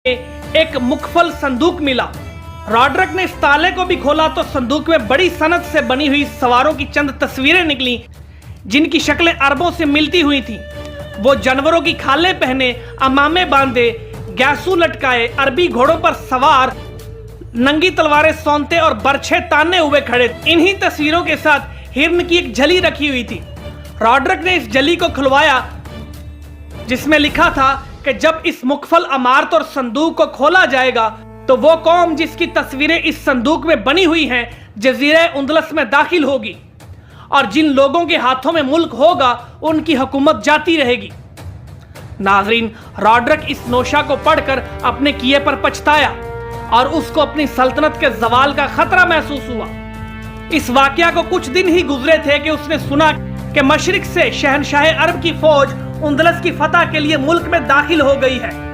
एक मुखफल संदूक मिला। रॉड्रिक ने इस ताले को भी खोला तो संदूक में बड़ी सनत से बनी हुई सवारों की चंद तस्वीरें निकली, जिनकी शक्लें अरबों से मिलती हुई थी। वो जानवरों की खालें पहने, अमामे बांधे, गैसू लटकाए, अरबी घोड़ों पर सवार, नंगी तलवारें सौंते और बरछे ताने हुए खड़े। इन्हीं तस्वीरों के साथ हिरन की एक झली रखी हुई थी। रॉड्रिक ने इस झली को खुलवाया, जिसमें लिखा था कि जब इस मुखफल अमारत और संदूक को खोला जाएगा तो वो कौम जिसकी तस्वीरें इस संदूक में बनी हुई हैं जजीरे उंदलस में दाखिल होगी, और जिन लोगों के हाथों में मुल्क होगा उनकी हुकूमत जाती रहेगी। नाजरीन, रॉड्रिक इस नोशा को पढ़कर अपने किए पर पछताया और उसको अपनी सल्तनत के जवाल का खतरा महसूस हुआ। इस वाकया को कुछ दिन ही गुजरे थे कि उसने सुना कि मशरिक से शहनशाह अरब की फौज उंदलस की फतह के लिए मुल्क में दाखिल हो गई है।